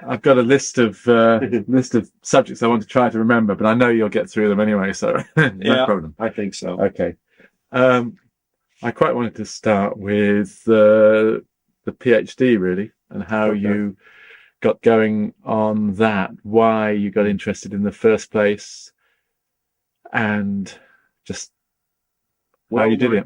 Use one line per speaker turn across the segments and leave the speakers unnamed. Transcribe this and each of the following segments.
I've got a list of subjects I want to try to remember, but I know you'll get through them anyway, so no
Yeah,
problem.
I think so.
Okay. I quite wanted to start with the PhD really, and how
Okay.
you got going on that, why you got interested in the first place, and just how
Well,
you did it.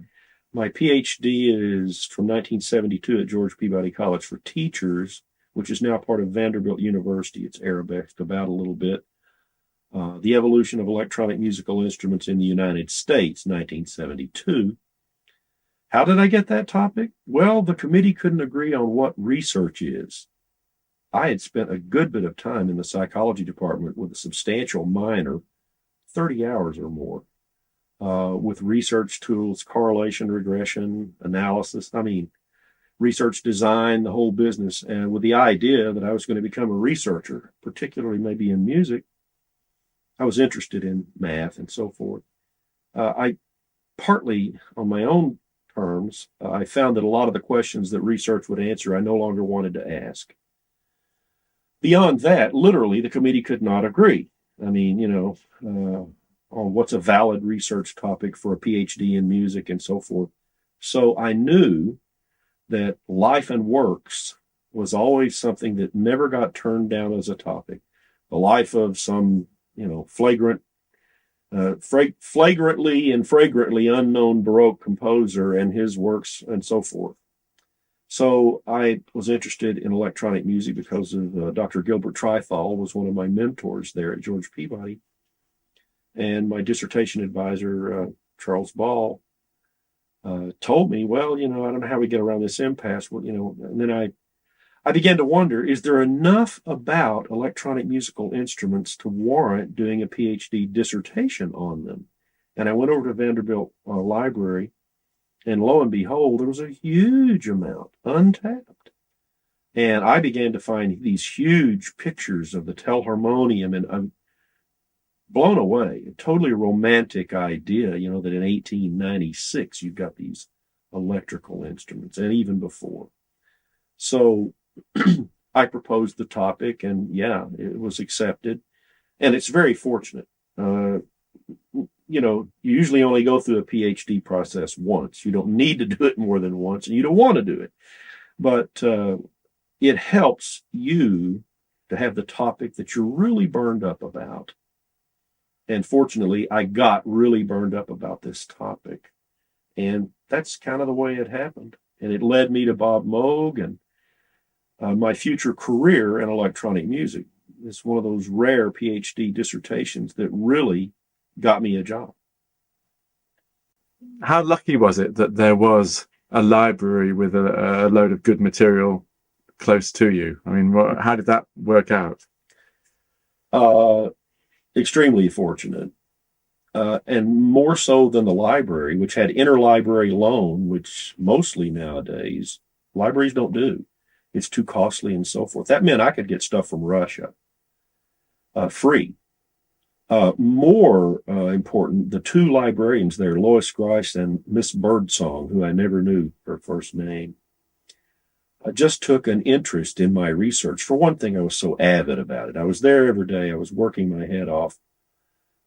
my PhD is from 1972 at George Peabody College for Teachers, which is now part of Vanderbilt University. It's arabesqued about a little bit. The Evolution of Electronic Musical Instruments in the United States, 1972. How did I get that topic? Well, the committee couldn't agree on what research is. I had spent a good bit of time in the psychology department with a substantial minor, 30 hours or more, with research tools, correlation, regression, analysis. I mean, research design, the whole business, and with the idea that I was going to become a researcher, particularly maybe in music. I was interested in math and so forth. I partly on my own terms, I found that a lot of the questions that research would answer, I no longer wanted to ask. Beyond that, literally, the committee could not agree. I mean, on what's a valid research topic for a PhD in music and so forth. So I knew that life and works was always something that never got turned down as a topic. The life of some, flagrantly and fragrantly unknown Baroque composer and his works and so forth. So I was interested in electronic music because of Dr. Gilbert Trithall was one of my mentors there at George Peabody. And my dissertation advisor, Charles Ball, told me, well, I don't know how we get around this impasse. Well, and then I began to wonder, is there enough about electronic musical instruments to warrant doing a PhD dissertation on them? And I went over to Vanderbilt Library, and lo and behold, there was a huge amount untapped. And I began to find these huge pictures of the telharmonium, and I'm blown away. A totally romantic idea, that in 1896 you've got these electrical instruments, and even before. So I proposed the topic, and yeah, it was accepted. And it's very fortunate. You usually only go through a PhD process once. You don't need to do it more than once, and you don't want to do it. But it helps you to have the topic that you're really burned up about. And fortunately, I got really burned up about this topic. And that's kind of the way it happened. And it led me to Bob Moog and my future career in electronic music. It's one of those rare PhD dissertations that really got me a job.
How lucky was it that there was a library with a load of good material close to you? I mean, how did that work out?
Extremely fortunate. And more so than the library, which had interlibrary loan, which mostly nowadays libraries don't do. It's too costly and so forth. That meant I could get stuff from Russia free. More important, the two librarians there, Lois Grice and Miss Birdsong, who I never knew her first name, just took an interest in my research. For one thing, I was so avid about it. I was there every day. I was working my head off.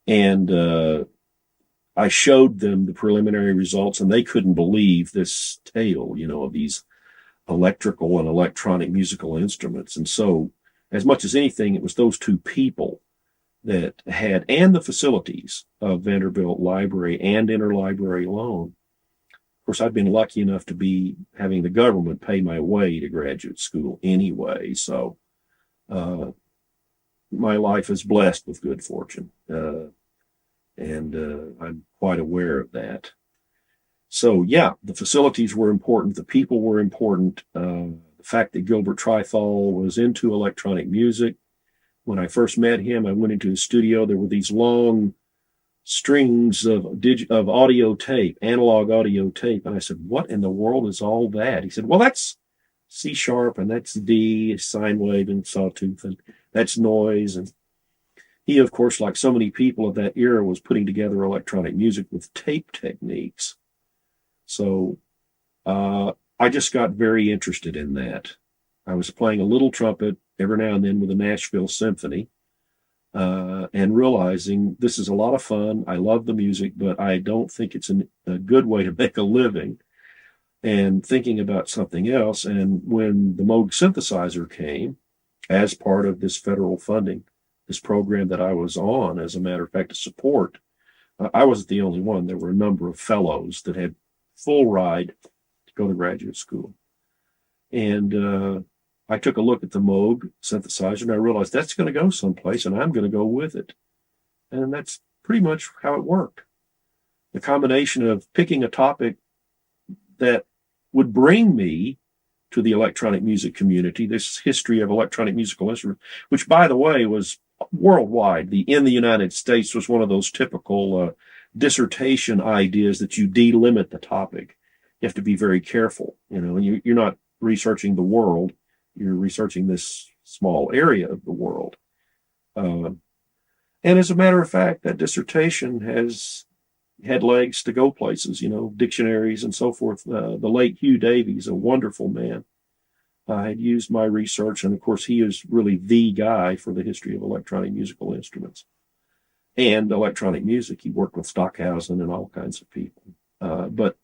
And I showed them the preliminary results, and they couldn't believe this tale, of these electrical and electronic musical instruments. And so, as much as anything, it was those two people that had, and the facilities of Vanderbilt Library and interlibrary loan. Of course, I've been lucky enough to be having the government pay my way to graduate school anyway. So my life is blessed with good fortune. And I'm quite aware of that. So yeah, the facilities were important. The people were important. The fact that Gilbert Trithall was into electronic music. When I first met him, I went into his studio. There were these long strings of audio tape, analog audio tape. And I said, what in the world is all that? He said, well, that's C sharp, and that's D, sine wave and sawtooth, and that's noise. And he, of course, like so many people of that era, was putting together electronic music with tape techniques. So I just got very interested in that. I was playing a little trumpet every now and then with a Nashville Symphony, and realizing this is a lot of fun. I love the music, but I don't think it's a good way to make a living, and thinking about something else. And when the Moog synthesizer came as part of this federal funding, this program that I was on, as a matter of fact, to support, I wasn't the only one. There were a number of fellows that had full ride to go to graduate school. And I took a look at the Moog synthesizer, and I realized that's going to go someplace, and I'm going to go with it. And that's pretty much how it worked. The combination of picking a topic that would bring me to the electronic music community, this history of electronic musical instruments, which, by the way, was worldwide. In the United States was one of those typical dissertation ideas that you delimit the topic. You have to be very careful. You're not researching the world. You're researching this small area of the world. And as a matter of fact, that dissertation has had legs to go places, dictionaries and so forth. The late Hugh Davies, a wonderful man, had used my research. And of course, he is really the guy for the history of electronic musical instruments and electronic music. He worked with Stockhausen and all kinds of people. But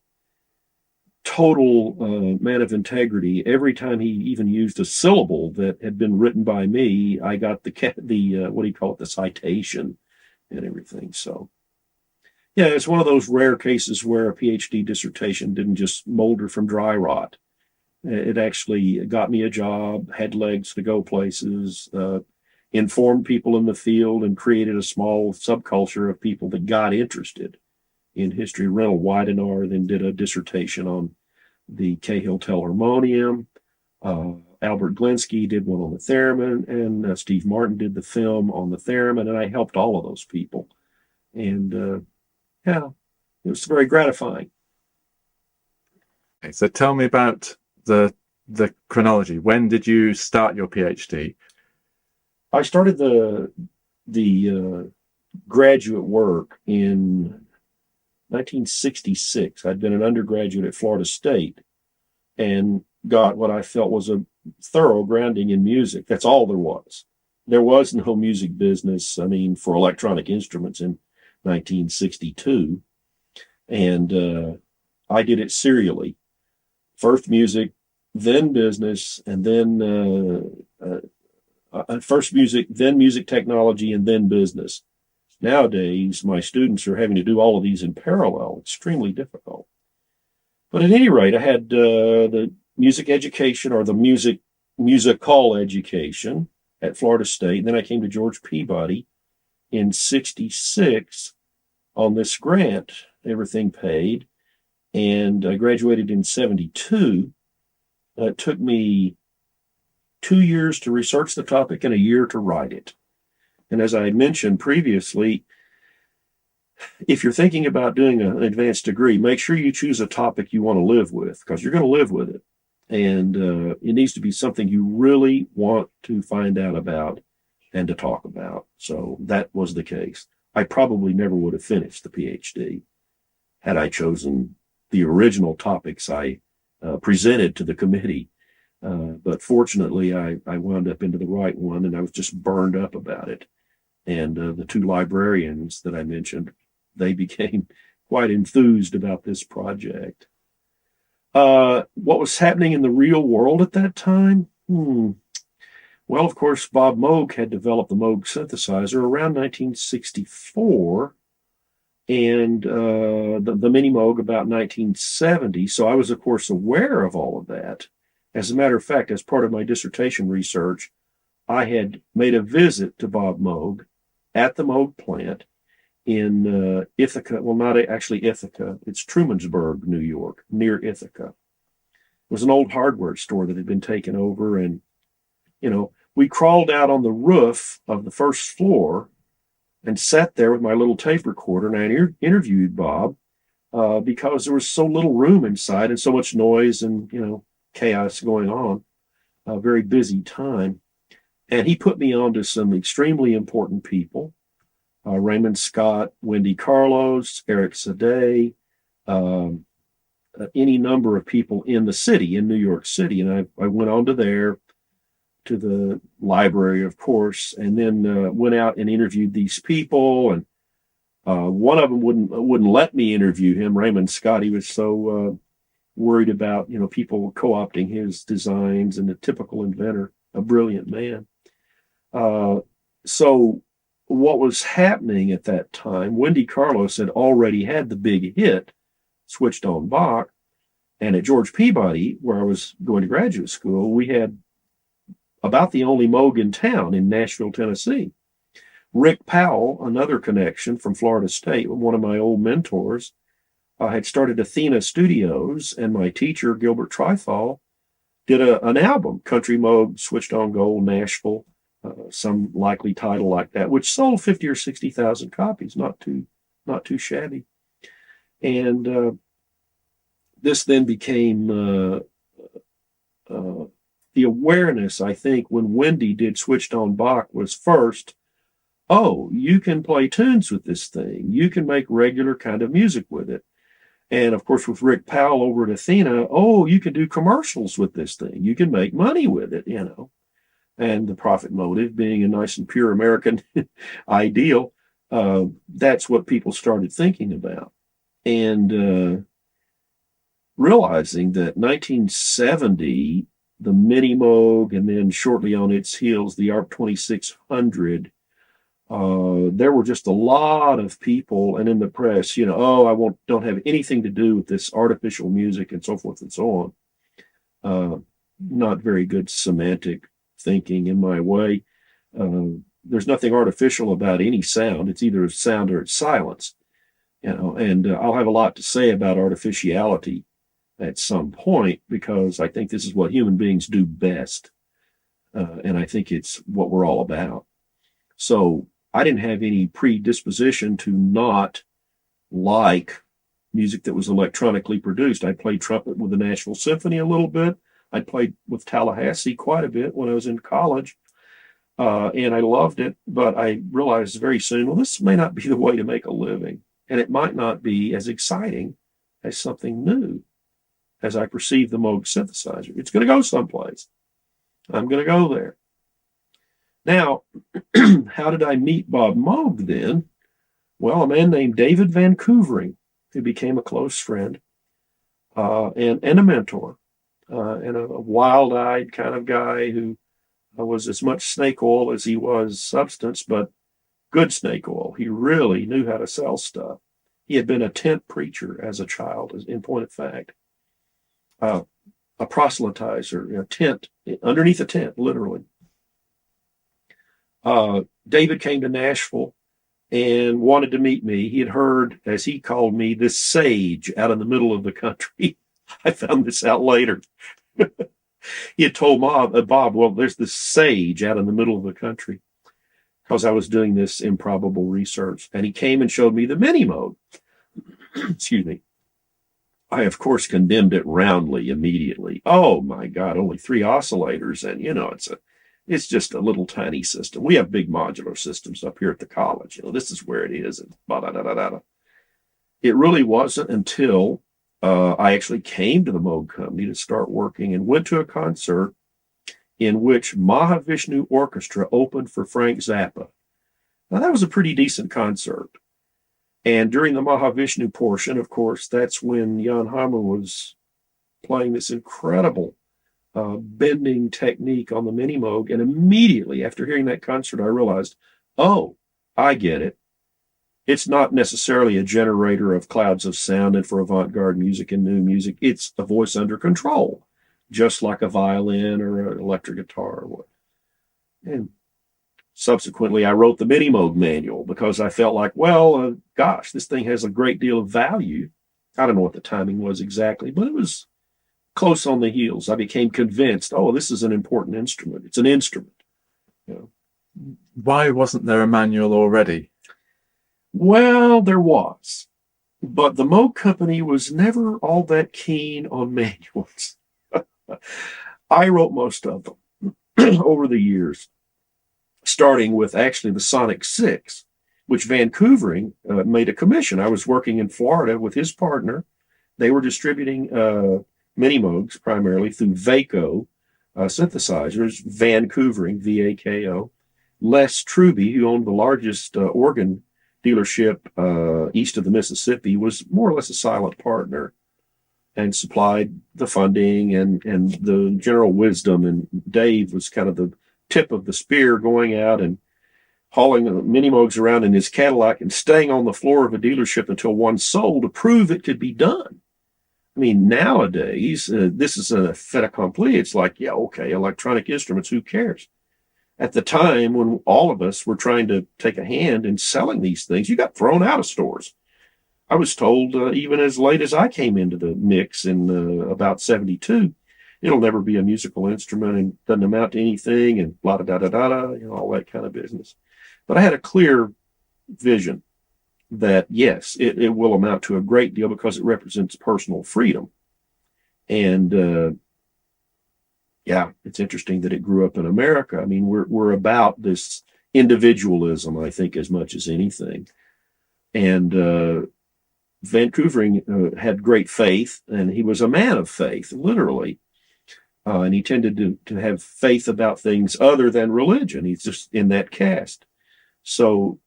total man of integrity. Every time he even used a syllable that had been written by me, I got the what do you call it, the citation and everything. So, yeah, it's one of those rare cases where a PhD dissertation didn't just molder from dry rot. It actually got me a job, had legs to go places, informed people in the field, and created a small subculture of people that got interested in history. Reynold Weidenar then did a dissertation on the Cahill Telharmonium. Albert Glinsky did one on the theremin, and Steve Martin did the film on the theremin, and I helped all of those people. And yeah, it was very gratifying.
Okay, so tell me about the chronology. When did you start your PhD?
I started the graduate work in 1966. I'd been an undergraduate at Florida State and got what I felt was a thorough grounding in music. That's all there was. There was no music business, for electronic instruments in 1962. And I did it serially. First music, then business, and then first music, then music technology, and then business. Nowadays, my students are having to do all of these in parallel. Extremely difficult. But at any rate, I had the music education, or the musical education at Florida State. And then I came to George Peabody in 66 on this grant, everything paid. And I graduated in 72. It took me 2 years to research the topic and a year to write it. And as I had mentioned previously, if you're thinking about doing an advanced degree, make sure you choose a topic you want to live with, because you're going to live with it. And it needs to be something you really want to find out about and to talk about. So that was the case. I probably never would have finished the PhD had I chosen the original topics I presented to the committee. But fortunately, I wound up into the right one, and I was just burned up about it. And the two librarians that I mentioned, they became quite enthused about this project. What was happening in the real world at that time? Well, of course, Bob Moog had developed the Moog synthesizer around 1964, and the Mini Moog about 1970. So I was, of course, aware of all of that. As a matter of fact, as part of my dissertation research, I had made a visit to Bob Moog at the Moog plant in Ithaca. Well, not actually Ithaca. It's Trumansburg, New York, near Ithaca. It was an old hardware store that had been taken over. And, we crawled out on the roof of the first floor and sat there with my little tape recorder. And I interviewed Bob because there was so little room inside and so much noise and, chaos going on. A very busy time. And he put me on to some extremely important people. Raymond Scott, Wendy Carlos, Eric Sade, any number of people in the city, in New York City. And I went on to there, to the library, of course, and then went out and interviewed these people. And one of them wouldn't let me interview him, Raymond Scott. He was so worried about people co-opting his designs, and a typical inventor, a brilliant man. So what was happening at that time, Wendy Carlos had already had the big hit, Switched on Bach. And at George Peabody, where I was going to graduate school, we had about the only Moog in town in Nashville, Tennessee. Rick Powell, another connection from Florida State, one of my old mentors, had started Athena Studios, and my teacher, Gilbert Trithall, did an album, Country Moog, Switched on Gold, Nashville, some likely title like that, which sold 50 or 60,000 copies, not too shabby. And this then became the awareness, I think, when Wendy did Switched on Bach was first, oh, you can play tunes with this thing. You can make regular kind of music with it. And of course, with Rick Powell over at Athena, oh, you can do commercials with this thing. You can make money with it, And the profit motive being a nice and pure American ideal, that's what people started thinking about. And realizing that 1970, the Mini Moog, and then shortly on its heels, the ARP 2600, there were just a lot of people, and in the press, don't have anything to do with this artificial music and so forth and so on. Not very good semantic thinking in my way. There's nothing artificial about any sound. It's either sound or it's silence. And I'll have a lot to say about artificiality at some point, because I think this is what human beings do best. And I think it's what we're all about. So I didn't have any predisposition to not like music that was electronically produced. I played trumpet with the Nashville Symphony a little bit. I played with Tallahassee quite a bit when I was in college. And I loved it, but I realized very soon, well, this may not be the way to make a living. And it might not be as exciting as something new as I perceive the Moog synthesizer. It's going to go someplace. I'm going to go there. Now, how did I meet Bob Moog then? Well, a man named David Van Koevering, who became a close friend and a mentor, and a wild-eyed kind of guy who was as much snake oil as he was substance, but good snake oil. He really knew how to sell stuff. He had been a tent preacher as a child, in point of fact. A proselytizer, a tent, underneath a tent, literally. David came to Nashville and wanted to meet me. He had heard, as he called me, this sage out in the middle of the country. I found this out later. He had told Bob, well, there's this sage out in the middle of the country, because I was doing this improbable research. And he came and showed me the Mini Moog. Excuse me. I, of course, condemned it roundly immediately. Oh, my God, only 3 oscillators. And, it's just a little tiny system. We have big modular systems up here at the college. This is where it is. And it really wasn't until I actually came to the Moog Company to start working and went to a concert in which Mahavishnu Orchestra opened for Frank Zappa. Now, that was a pretty decent concert. And during the Mahavishnu portion, of course, that's when Jan Hammer was playing this incredible bending technique on the Mini Moog. And immediately after hearing that concert, I realized, oh, I get it. It's not necessarily a generator of clouds of sound and for avant-garde music and new music. It's a voice under control, just like a violin or an electric guitar or what. And subsequently, I wrote the Mini Moog manual because I felt like, well, gosh, this thing has a great deal of value. I don't know what the timing was exactly, but it was close on the heels. I became convinced, oh, this is an important instrument. It's an instrument.
Why wasn't there a manual already?
Well, there was, but the Moog Company was never all that keen on manuals. I wrote most of them over the years, starting with actually the Sonic 6, which Van Koevering made a commission. I was working in Florida with his partner. They were distributing Mini Moogs primarily through Vaco, Synthesisers, Vancouvering, VAKO. Les Truby, who owned the largest organ dealership east of the Mississippi, was more or less a silent partner and supplied the funding and the general wisdom. And Dave was kind of the tip of the spear, going out and hauling mini Moogs around in his Cadillac and staying on the floor of a dealership until one sold to prove it could be done. I mean, nowadays, this is a fait accompli. It's like, yeah, okay, electronic instruments, who cares? At the time when all of us were trying to take a hand in selling these things, you got thrown out of stores. I was told even as late as I came into the mix in about 72, it'll never be a musical instrument and doesn't amount to anything and blah, da, da, da, da, da, you know, all that kind of business. But I had a clear vision that, yes, it will amount to a great deal because it represents personal freedom. And yeah, it's interesting that it grew up in America. I mean, we're about this individualism, I think, as much as anything. And Vancouvering had great faith, and he was a man of faith, literally. And he tended to have faith about things other than religion. He's just in that caste. So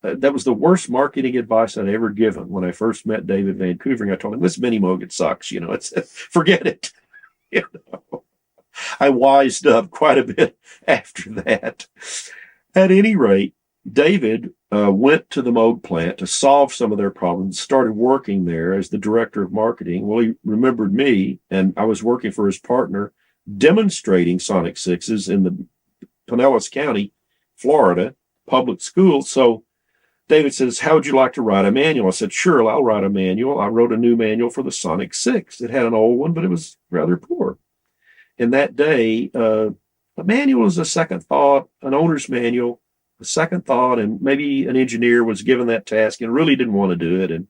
that was the worst marketing advice I'd ever given. When I first met David Vancouvering, I told him, this mini Moog, it sucks. You know, it's forget it. You know, I wised up quite a bit after that. At any rate, David went to the Moog plant to solve some of their problems, started working there as the director of marketing. Well, he remembered me, and I was working for his partner, demonstrating Sonic Sixes in the Pinellas County, Florida, public schools. So David says, how would you like to write a manual? I said, sure, I'll write a manual. I wrote a new manual for the Sonic 6. It had an old one, but it was rather poor. In that day, a manual is a second thought, an owner's manual, a second thought, and maybe an engineer was given that task and really didn't want to do it, and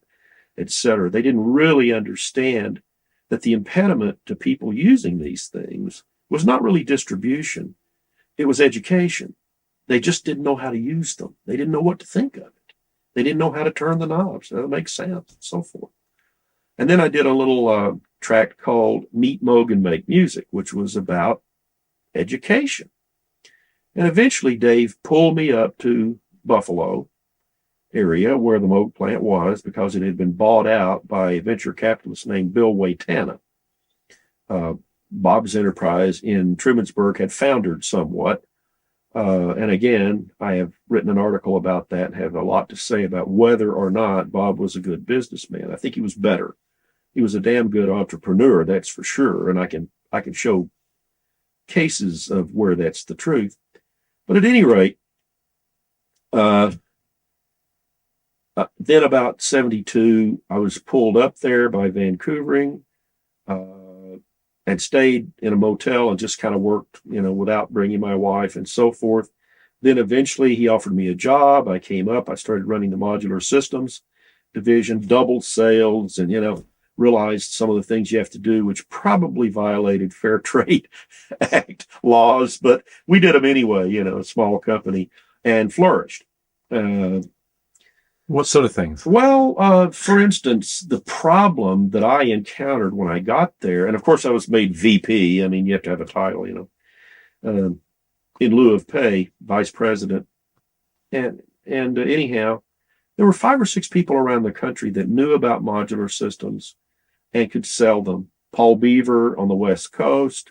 et cetera. They didn't really understand that the impediment to people using these things was not really distribution. It was education. They just didn't know how to use them. They didn't know what to think of it. They didn't know how to turn the knobs, how to make sounds, and so forth. And then I did a little tract called Meet Moog and Make Music, which was about education. And eventually Dave pulled me up to Buffalo area where the Moog plant was, because it had been bought out by a venture capitalist named Bill Waitana. Bob's enterprise in Trumansburg had foundered somewhat. And again, I have written an article about that and have a lot to say about whether or not Bob was a good businessman. I think he was better. He was a damn good entrepreneur, that's for sure. And I can show cases of where that's the truth. But at any rate, then about 72, I was pulled up there by Vancouvering, and stayed in a motel and just kind of worked, you know, without bringing my wife and so forth. Then eventually he offered me a job. I came up, I started running the modular systems division, doubled sales, and, you know, realized some of the things you have to do, which probably violated Fair Trade Act laws, but we did them anyway, you know, a small company, and flourished.
What sort of things?
Well, for instance, the problem that I encountered when I got there, and of course I was made VP. I mean, you have to have a title, you know, in lieu of pay, vice president. And anyhow, there were 5 or 6 people around the country that knew about modular systems and could sell them. Paul Beaver on the West Coast,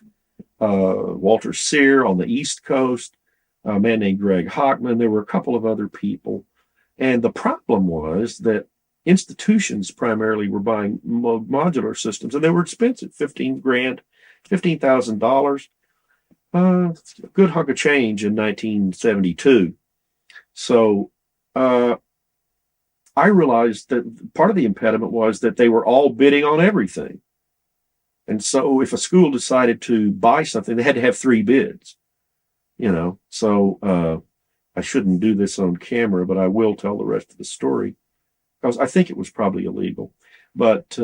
Walter Sear on the East Coast, a man named Greg Hockman. There were a couple of other people. And the problem was that institutions primarily were buying modular systems, and they were expensive, $15,000, a good hunk of change in 1972. So I realized that part of the impediment was that they were all bidding on everything. And so if a school decided to buy something, they had to have 3 bids, you know. So I shouldn't do this on camera, but I will tell the rest of the story, because I think it was probably illegal. But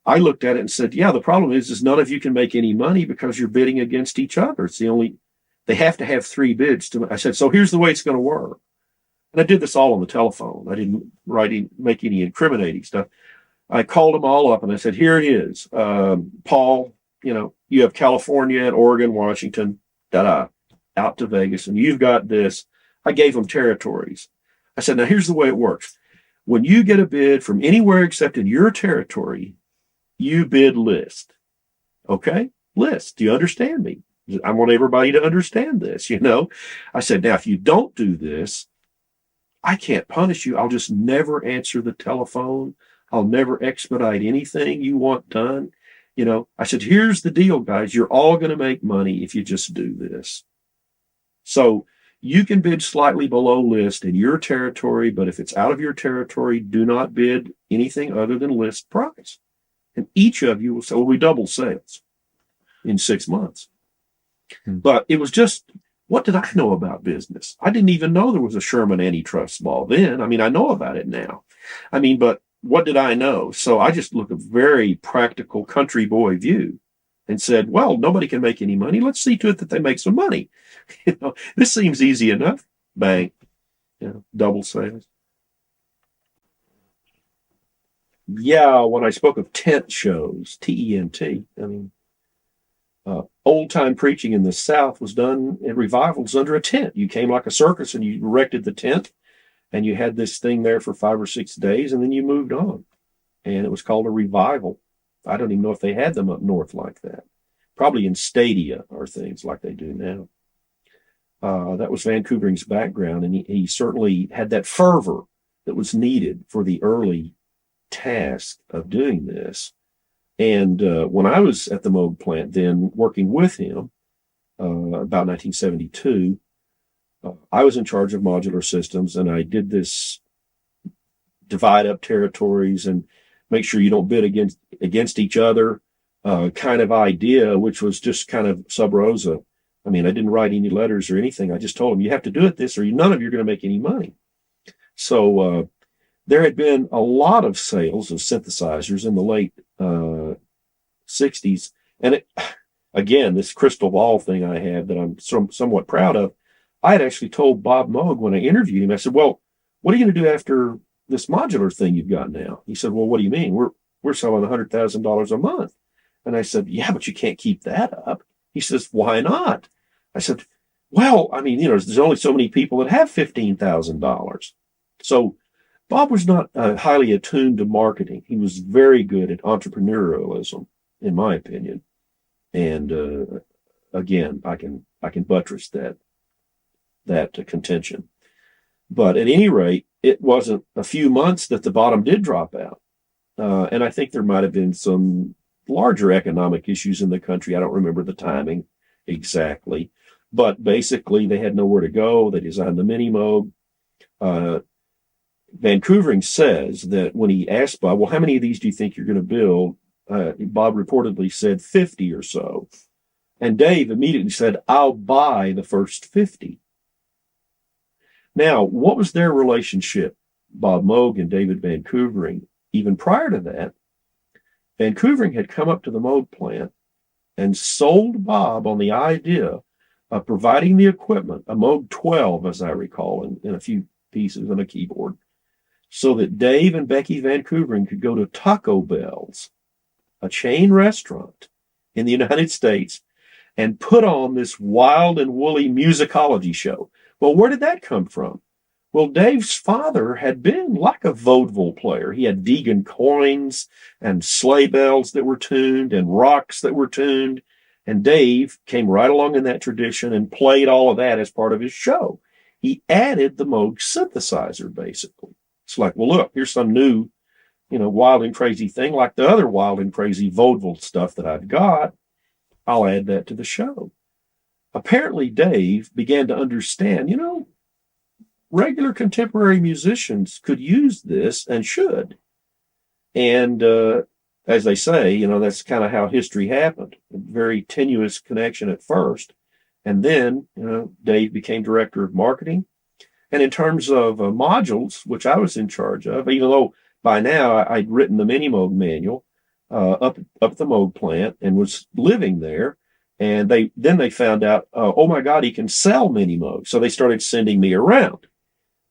I looked at it and said, yeah, the problem is none of you can make any money because you're bidding against each other. It's they have to have 3 bids. I said, so here's the way it's going to work. And I did this all on the telephone. I didn't make any incriminating stuff. I called them all up and I said, here it is. Paul, you have California and Oregon, Washington, out to Vegas, and you've got this. I gave them territories. I said, now here's the way it works. When you get a bid from anywhere except in your territory, you bid list. Okay? List. Do you understand me? I want everybody to understand this, I said, now, if you don't do this, I can't punish you. I'll just never answer the telephone. I'll never expedite anything you want done. I said, here's the deal, guys. You're all going to make money if you just do this. So you can bid slightly below list in your territory, but if it's out of your territory, do not bid anything other than list price. And each of you will say, well, we double sales in 6 months. But it was just, what did I know about business? I didn't even know there was a Sherman antitrust law then. I know about it now. But what did I know? So I just looked a very practical country boy view and said, well, nobody can make any money. Let's see to it that they make some money. This seems easy enough. Bang. Double sales. Yeah, when I spoke of tent shows, T-E-N-T, old-time preaching in the South was done in revivals under a tent. You came like a circus and you erected the tent, and you had this thing there for 5 or 6 days, and then you moved on. And it was called a revival. I don't even know if they had them up north like that. Probably in stadia or things like they do now. That was Vancouvering's background, and he certainly had that fervor that was needed for the early task of doing this. And when I was at the Moog plant then working with him, about 1972, I was in charge of modular systems, and I did this divide up territories and make sure you don't bid against each other kind of idea, which was just kind of sub rosa. I didn't write any letters or anything. I just told them, you have to do it this or none of you are going to make any money. So there had been a lot of sales of synthesizers in the late 60s. And again, this crystal ball thing I have that I'm somewhat proud of, I had actually told Bob Moog when I interviewed him, I said, well, what are you going to do after this modular thing you've got now? He said, well, what do you mean? We're selling $100,000 a month. And I said, yeah, but you can't keep that up. He says, why not? I said, well, there's only so many people that have $15,000. So Bob was not highly attuned to marketing. He was very good at entrepreneurialism, in my opinion. And again, I can buttress that contention. But at any rate, it wasn't a few months that the bottom did drop out. And I think there might have been some larger economic issues in the country. I don't remember the timing exactly. But basically, they had nowhere to go. They designed the Mini Moog. Vancouvering's says that when he asked Bob, well, how many of these do you think you're going to build? Bob reportedly said 50 or so. And Dave immediately said, I'll buy the first 50. Now, what was their relationship, Bob Moog and David Vancouvering? Even prior to that, Vancouvering had come up to the Moog plant and sold Bob on the idea of providing the equipment, a Moog 12, as I recall, in a few pieces and a keyboard, so that Dave and Becky Vancouvering could go to Taco Bell's, a chain restaurant in the United States, and put on this wild and woolly musicology show. Well, where did that come from? Well, Dave's father had been like a vaudeville player. He had Deegan coins and sleigh bells that were tuned and rocks that were tuned. And Dave came right along in that tradition and played all of that as part of his show. He added the Moog synthesizer, basically. It's like, well, look, here's some new, wild and crazy thing, like the other wild and crazy vaudeville stuff that I've got. I'll add that to the show. Apparently, Dave began to understand, regular contemporary musicians could use this and should. And as they say, that's kind of how history happened. A very tenuous connection at first. And then, Dave became director of marketing. And in terms of modules, which I was in charge of, even though by now I'd written the Mini Moog manual up at the Moog plant and was living there. And they found out, oh my God, he can sell Mini Moog. So they started sending me around.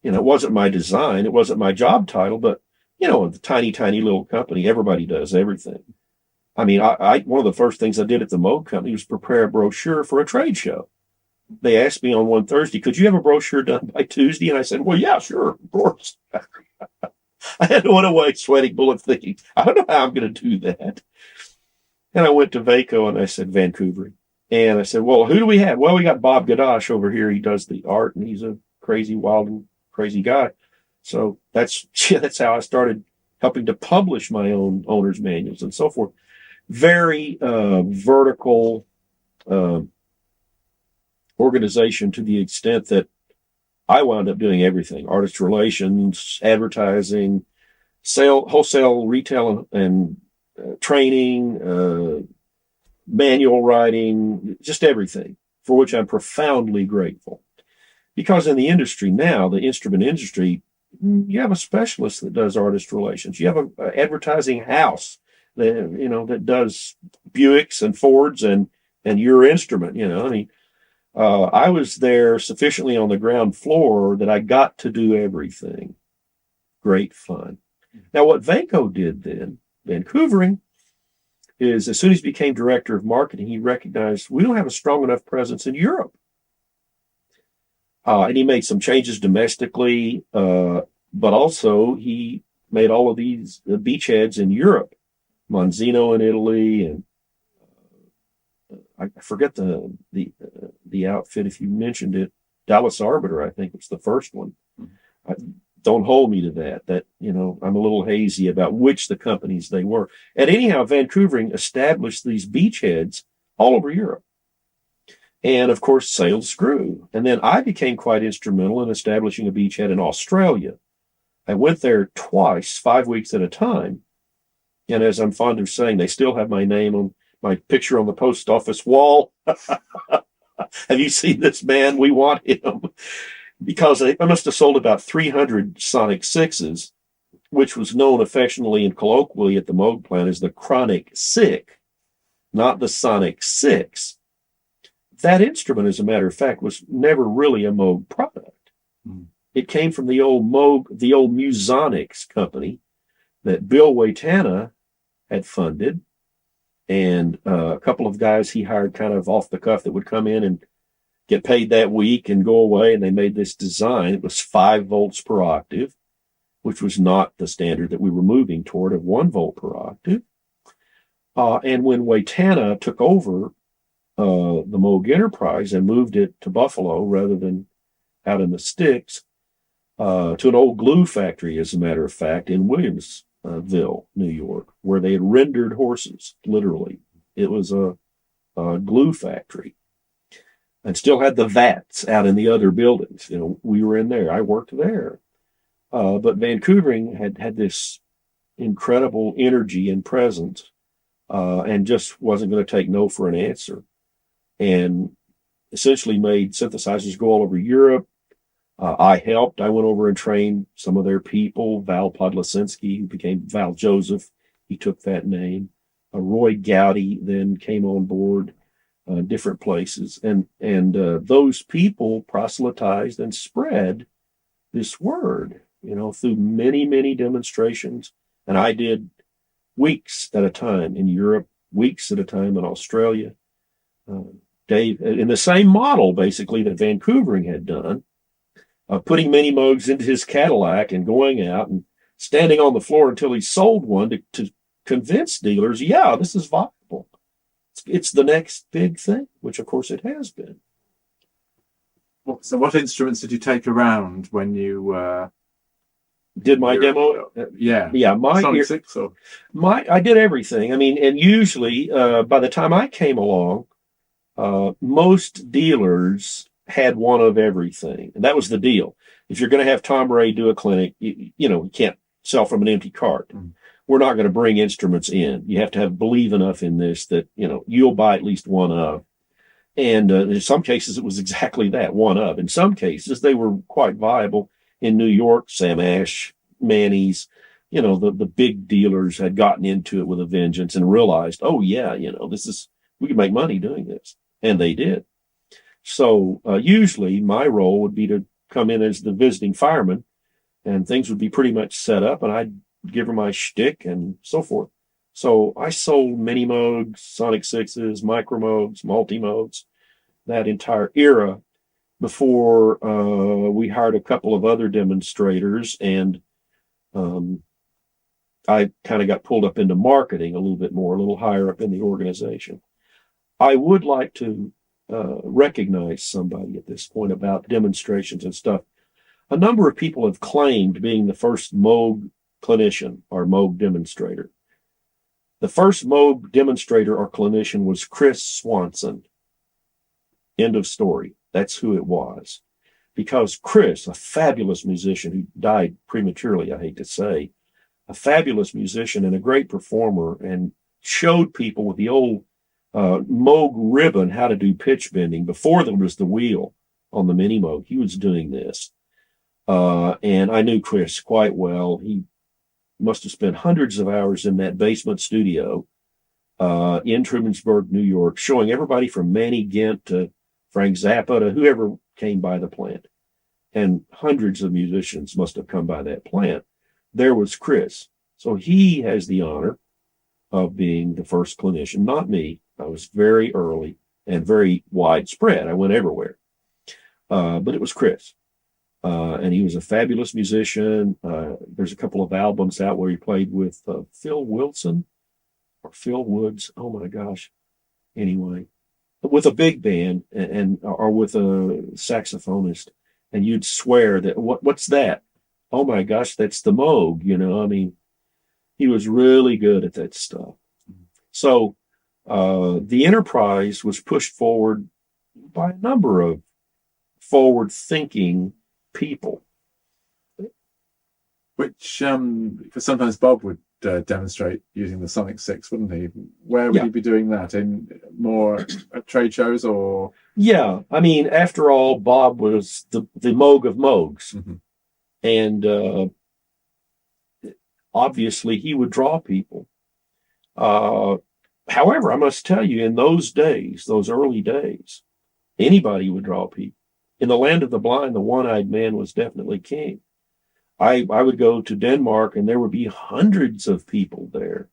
It wasn't my design. It wasn't my job title, but, the tiny, tiny little company, everybody does everything. I mean, one of the first things I did at the Moog Company was prepare a brochure for a trade show. They asked me on one Thursday, could you have a brochure done by Tuesday? And I said, well, yeah, sure, of course. I had to went away sweating bullets thinking, I don't know how I'm going to do that. And I went to Vaco and I said, Vancouver. And I said, well, who do we have? Well, we got Bob Gadash over here. He does the art and he's a crazy, wild and crazy guy. So that's how I started helping to publish my own owner's manuals and so forth. Very vertical organization to the extent that I wound up doing everything: artist relations, advertising, wholesale, retail, and training, manual writing, just everything, for which I'm profoundly grateful. Because in the industry now, the instrument industry, you have a specialist that does artist relations. You have an advertising house that does Buicks and Fords and your instrument. I mean, I was there sufficiently on the ground floor that I got to do everything. Great fun. Now, what Vaco did then, Vancouvering, is as soon as he became director of marketing, he recognized we don't have a strong enough presence in Europe. And he made some changes domestically, but also he made all of these beachheads in Europe, Monzino in Italy, and I forget the outfit if you mentioned it. Dallas Arbiter, I think was the first one. Don't hold me to that. I'm a little hazy about which the companies they were. And anyhow, Vancouvering established these beachheads all over Europe. And of course, sales grew. And then I became quite instrumental in establishing a beachhead in Australia. I went there twice, 5 weeks at a time. And as I'm fond of saying, they still have my name on my picture on the post office wall. Have you seen this man? We want him. Because I must have sold about 300 Sonic 6s, which was known affectionately and colloquially at the Moog plant as the Chronic Sick, not the Sonic 6. That instrument, as a matter of fact, was never really a Moog product. It came from the old Musonics company that Bill Waitana had funded, and a couple of guys he hired kind of off the cuff that would come in and get paid that week and go away. And they made this design. It was 5 volts per octave, which was not the standard that we were moving toward of 1 volt per octave. And when Waitana took over the Moog Enterprise and moved it to Buffalo rather than out in the sticks, to an old glue factory, as a matter of fact, in Williamsville, New York, where they had rendered horses, literally. It was a glue factory. And still had the vats out in the other buildings. We were in there. I worked there. But Vancouvering had this incredible energy and presence, and just wasn't going to take no for an answer. And essentially made synthesizers go all over Europe. I helped. I went over and trained some of their people. Val Podlasinski, who became Val Joseph. He took that name. Roy Gowdy then came on board. Different places, and those people proselytized and spread this word, through many, many demonstrations. And I did weeks at a time in Europe, weeks at a time in Australia. Dave, in the same model, basically, that Vancouvering had done, putting mini Moogs into his Cadillac and going out and standing on the floor until he sold one to convince dealers, yeah, this is viable. It's the next big thing, which of course it has been.
So what instruments did you take around when you
did my demo?
Yeah.
Sonic
6 or?
I did everything. I mean, and usually by the time I came along, most dealers had one of everything. And that was the deal. If you're going to have Tom Ray do a clinic, you can't sell from an empty cart. We're not going to bring instruments in. You have to believe enough in this that, you'll buy at least one of. And in some cases, it was exactly that, one of. In some cases, they were quite viable. In New York, Sam Ash, Manny's, the big dealers had gotten into it with a vengeance and realized, oh, yeah, we can make money doing this. And they did. So usually my role would be to come in as the visiting fireman, and things would be pretty much set up, and I'd give her my shtick and so forth. So I sold mini Moogs, Sonic Sixes, micro Moogs, multi Moogs, that entire era before we hired a couple of other demonstrators, and um, I kind of got pulled up into marketing a little bit more, a little higher up in the organization. I would like to recognize somebody at this point about demonstrations and stuff. A number of people have claimed being the first Moog clinician or Moog demonstrator. The first Moog demonstrator or clinician was Chris Swanson. End of story. That's who it was. Because Chris, a fabulous musician who died prematurely, I hate to say, a fabulous musician and a great performer, and showed people with the old Moog ribbon how to do pitch bending before there was the wheel on the mini Moog. He was doing this. And I knew Chris quite well. He must have spent hundreds of hours in that basement studio in Trumansburg, New York, showing everybody from Manny Gint to Frank Zappa to whoever came by the plant. And hundreds of musicians must have come by that plant. There was Chris. So he has the honor of being the first clinician, not me. I was very early and very widespread. I went everywhere. But it was Chris. And he was a fabulous musician. There's a couple of albums out where he played with Phil Wilson or Phil Woods. Oh my gosh. Anyway, with a big band and or with a saxophonist, and you'd swear that what's that? Oh my gosh, that's the Moog. I mean, he was really good at that stuff. So the enterprise was pushed forward by a number of forward-thinking people.
Which, because sometimes Bob would demonstrate using the Sonic 6, wouldn't he? Where would he be doing that? In more at trade shows or?
Yeah, I mean, after all, Bob was the Moog of Moogs.
Mm-hmm.
And obviously he would draw people. However, I must tell you, in those days, those early days, anybody would draw people. In the land of the blind, the one-eyed man was definitely king. I would go to Denmark and there would be hundreds of people there.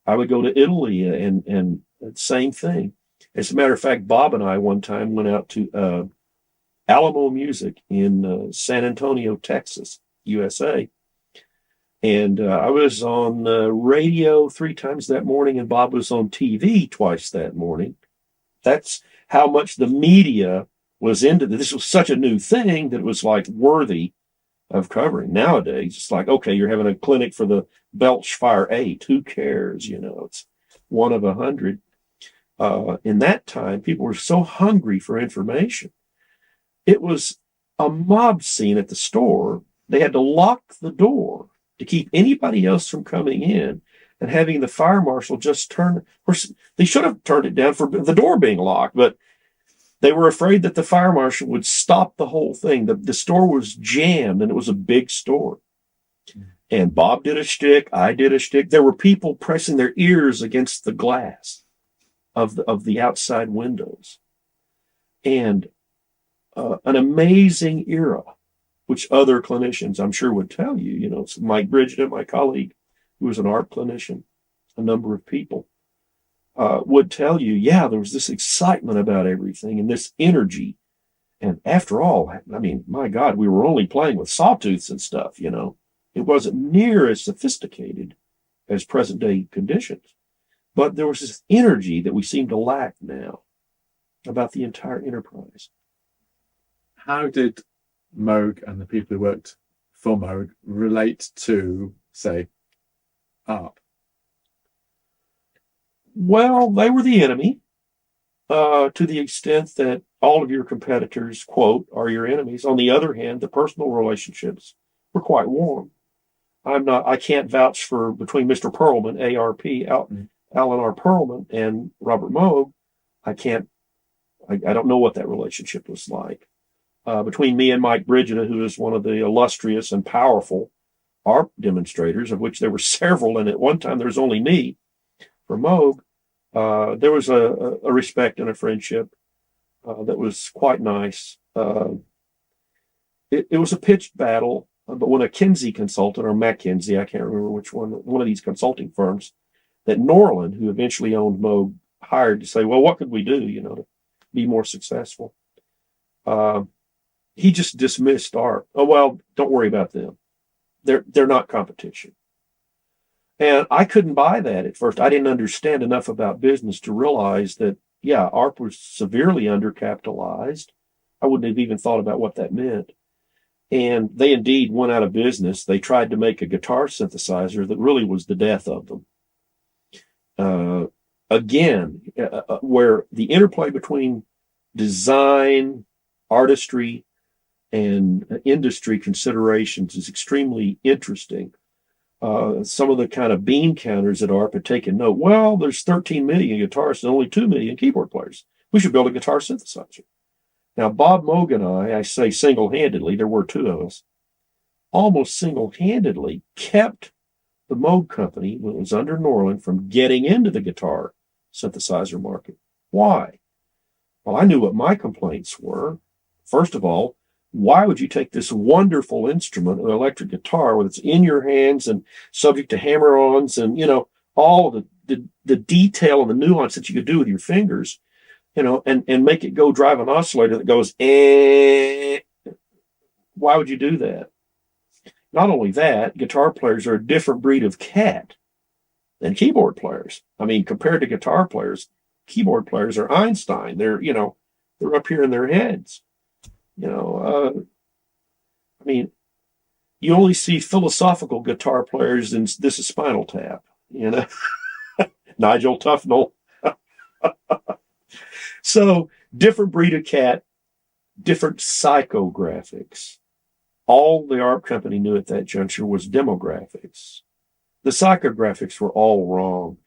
I would go to Italy and same thing. As a matter of fact, Bob and I one time went out to Alamo Music in San Antonio, Texas, USA. And I was on radio 3 times that morning, and Bob was on TV twice that morning. That's how much the media was into this. This was such a new thing that it was like worthy of covering. Nowadays, it's like, okay, you're having a clinic for the Belch Fire 8. Who cares? It's one of 100. In that time, people were so hungry for information. It was a mob scene at the store. They had to lock the door to keep anybody else from coming in, and having the fire marshal just turn. Of course, they should have turned it down for the door being locked, but they were afraid that the fire marshal would stop the whole thing. The store was jammed, and it was a big store. And Bob did a shtick. I did a shtick. There were people pressing their ears against the glass of the outside windows. And an amazing era, which other clinicians, I'm sure, would tell you. Mike Bridget, my colleague, who was an art clinician, a number of people, would tell you, yeah, there was this excitement about everything and this energy. And after all, I mean, my God, we were only playing with sawtooths and stuff, It wasn't near as sophisticated as present day conditions. But there was this energy that we seem to lack now about the entire enterprise.
How did Moog and the people who worked for Moog relate to, say, ARP?
Well, they were the enemy, to the extent that all of your competitors, quote, are your enemies. On the other hand, the personal relationships were quite warm. I can't vouch for between Mr. Perlman, ARP, Alan R. Perlman, and Robert Moog. I don't know what that relationship was like. Between me and Mike Bridget, who is one of the illustrious and powerful ARP demonstrators, of which there were several, and at one time there was only me for Moog, there was a respect and a friendship that was quite nice. It was a pitched battle, but when a Kinsey consultant, or McKinsey, I can't remember which one of these consulting firms, that Norland, who eventually owned Moog, hired to say, well, what could we do, to be more successful? He just dismissed ARP. Oh, well, don't worry about them. They're not competition. And I couldn't buy that at first. I didn't understand enough about business to realize that, yeah, ARP was severely undercapitalized. I wouldn't have even thought about what that meant. And they indeed went out of business. They tried to make a guitar synthesizer that really was the death of them. Where the interplay between design, artistry, and industry considerations is extremely interesting. Some of the kind of bean counters at ARP had taken note. Well, there's 13 million guitarists and only 2 million keyboard players. We should build a guitar synthesizer. Now, Bob Moog and I say single-handedly, there were two of us, almost single-handedly kept the Moog company, when it was under Norland, from getting into the guitar synthesizer market. Why? Well, I knew what my complaints were. First of all, why would you take this wonderful instrument, an electric guitar, when it's in your hands and subject to hammer-ons and, all of the detail and the nuance that you could do with your fingers, and make it go drive an oscillator that goes, why would you do that? Not only that, guitar players are a different breed of cat than keyboard players. I mean, compared to guitar players, keyboard players are Einstein. They're up here in their heads. I mean, you only see philosophical guitar players in This Is Spinal Tap, Nigel Tufnell. So, different breed of cat, different psychographics. All the ARP company knew at that juncture was demographics. The psychographics were all wrong.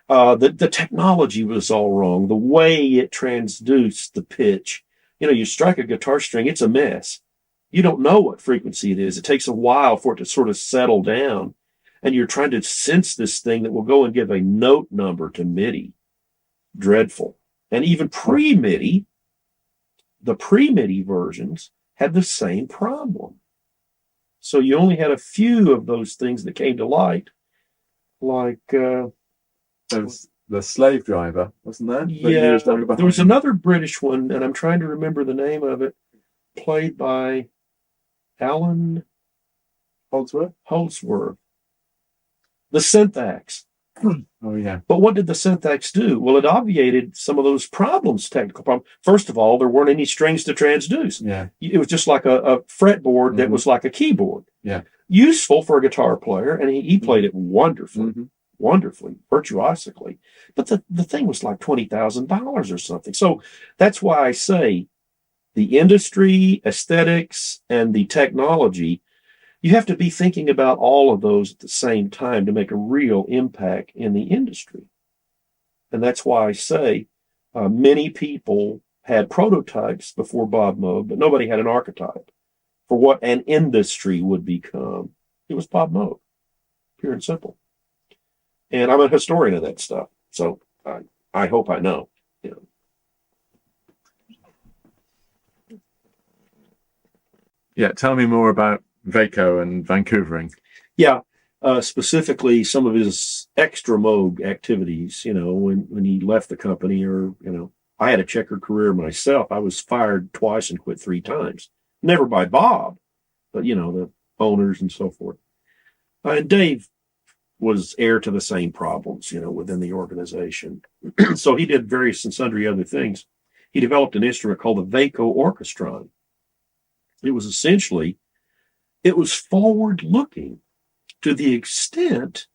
The technology was all wrong. The way it transduced the pitch. You strike a guitar string, it's a mess. You don't know what frequency it is. It takes a while for it to sort of settle down. And you're trying to sense this thing that will go and give a note number to MIDI. Dreadful. And even pre-MIDI, the pre-MIDI versions had the same problem. So you only had a few of those things that came to light, like
there was the Slave Driver, wasn't there?
Yeah, there was another British one, and I'm trying to remember the name of it, played by Alan Holdsworth. The Syntax.
Oh, yeah.
But what did the Syntax do? Well, it obviated some of those problems, technical problems. First of all, there weren't any strings to transduce.
Yeah.
It was just like a fretboard that was like a keyboard.
Yeah.
Useful for a guitar player, and he played it wonderfully, wonderfully, virtuosically. But the thing was like $20,000 or something. So that's why I say the industry, aesthetics, and the technology, you have to be thinking about all of those at the same time to make a real impact in the industry. And that's why I say many people had prototypes before Bob Moog, but nobody had an archetype for what an industry would become. It was Bob Moog, pure and simple. And I'm a historian of that stuff, so I hope I know.
Yeah, tell me more about Vaco and Vancouvering.
Yeah, specifically some of his extra Moog activities, when he left the company, or, I had a checkered career myself. I was fired twice and quit 3 times. Never by Bob, but, the owners and so forth. And Dave was heir to the same problems, within the organization. So he did various and sundry other things. He developed an instrument called the Vaco Orchestron. It was forward-looking to the extent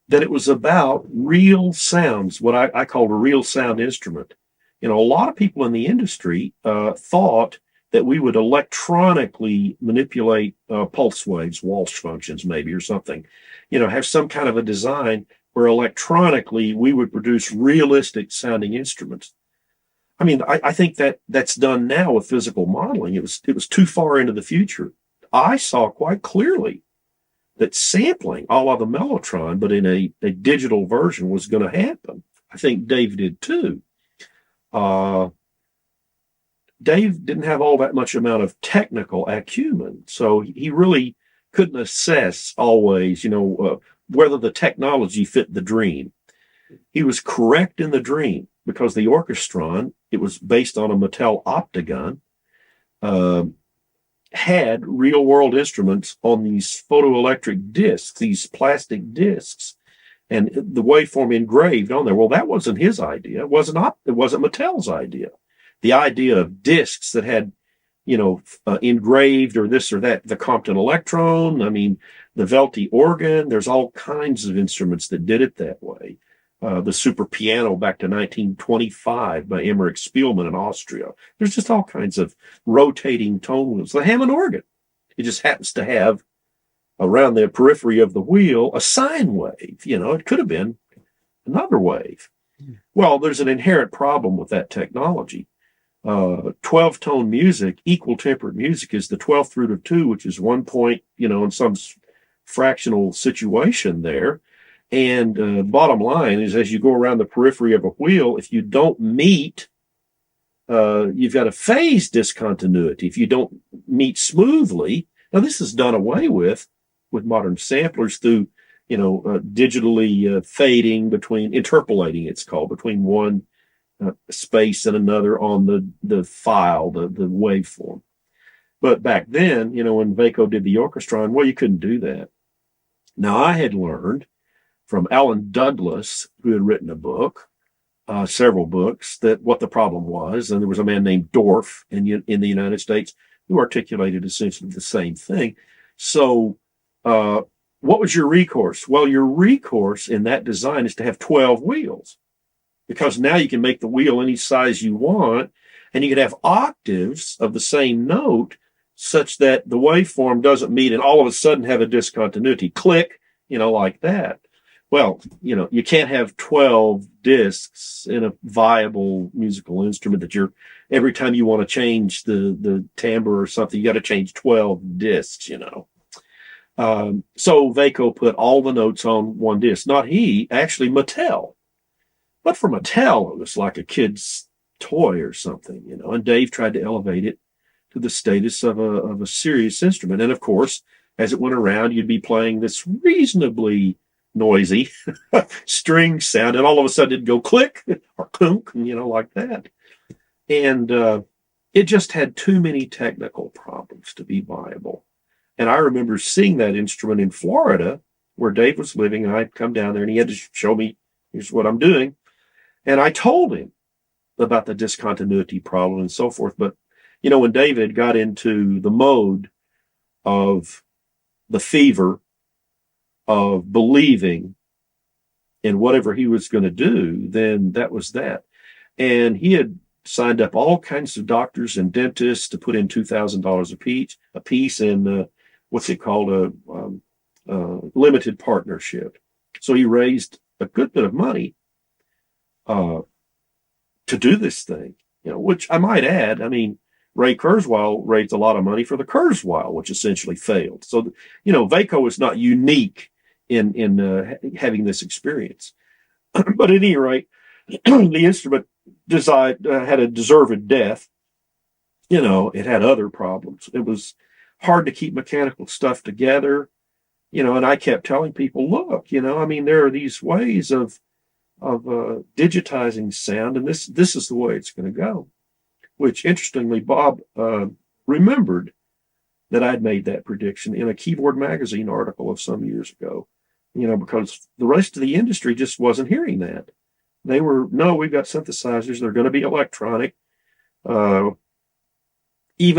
that it was about real sounds, what I called a real sound instrument. A lot of people in the industry thought that we would electronically manipulate pulse waves, Walsh functions maybe, or something, have some kind of a design where electronically we would produce realistic sounding instruments. I mean, I think that's done now with physical modeling. It was too far into the future. I saw quite clearly that sampling, a la the Mellotron, but in a digital version, was going to happen. I think Dave did too. Dave didn't have all that much amount of technical acumen, so he really couldn't assess always, whether the technology fit the dream. He was correct in the dream because the orchestron, it was based on a Mattel Optigon, had real world instruments on these photoelectric discs, these plastic discs, and the waveform engraved on there. Well, that wasn't his idea. It wasn't Mattel's idea. The idea of discs that had, engraved or this or that, the Compton Electron, I mean, the Velty organ, there's all kinds of instruments that did it that way. The super piano back to 1925 by Emmerich Spielmann in Austria. There's just all kinds of rotating tone wheels. The Hammond organ, it just happens to have around the periphery of the wheel a sine wave. It could have been another wave. Well, there's an inherent problem with that technology. 12-tone music, equal tempered music, is the 12th root of 2, which is 1 point, in some fractional situation there. And bottom line is, as you go around the periphery of a wheel, if you don't meet, you've got a phase discontinuity. If you don't meet smoothly, now this is done away with modern samplers through, digitally fading interpolating, it's called, between one space and another on the file, the waveform. But back then, when Waco did the orchestron, well, you couldn't do that. Now, I had learned from Alan Douglas, who had written a book, several books, that what the problem was. And there was a man named Dorff in the United States who articulated essentially the same thing. So what was your recourse? Well, your recourse in that design is to have 12 wheels, because now you can make the wheel any size you want, and you can have octaves of the same note such that the waveform doesn't meet and all of a sudden have a discontinuity. Click, like that. Well, you can't have 12 discs in a viable musical instrument that every time you want to change the timbre or something, you got to change 12 discs, So Waco put all the notes on one disc. Not he, actually Mattel. But for Mattel, it was like a kid's toy or something, and Dave tried to elevate it to the status of a serious instrument. And of course, as it went around, you'd be playing this reasonably noisy string sound, and all of a sudden it'd go click or clunk, like that. And it just had too many technical problems to be viable. And I remember seeing that instrument in Florida where Dave was living, and I'd come down there and he had to show me, here's what I'm doing. And I told him about the discontinuity problem and so forth. But, when David got into the mode of the fever of believing in whatever he was going to do, then that was that. And he had signed up all kinds of doctors and dentists to put in $2,000 a piece in what's it called, a limited partnership. So he raised a good bit of money to do this thing, which I might add, Ray Kurzweil raised a lot of money for the Kurzweil, which essentially failed. So, Waco is not unique in having this experience. But at any rate, the instrument had a deserved death. It had other problems. It was hard to keep mechanical stuff together, and I kept telling people, look, there are these ways of digitizing sound, and this is the way it's going to go. Which, interestingly, Bob remembered that I'd made that prediction in a Keyboard Magazine article of some years ago, because the rest of the industry just wasn't hearing that. They were, no, we've got synthesizers, they're going to be electronic. Even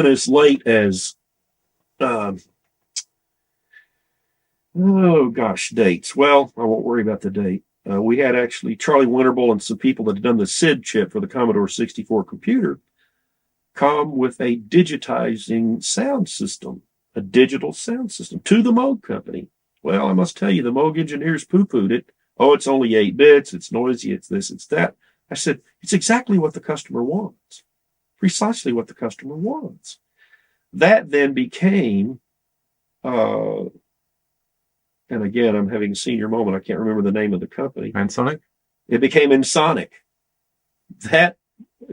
as late as, dates. Well, I won't worry about the date. We had actually Charlie Winterbull and some people that had done the SID chip for the Commodore 64 computer come with a digitizing sound system, a digital sound system, to the Moog company. Well, I must tell you, the Moog engineers poo-pooed it. Oh, it's only 8 bits, it's noisy, it's this, it's that. I said, it's exactly what the customer wants. Precisely what the customer wants. That then became, and again, I'm having a senior moment. I can't remember the name of the company.
Ensoniq?
It became Ensoniq. That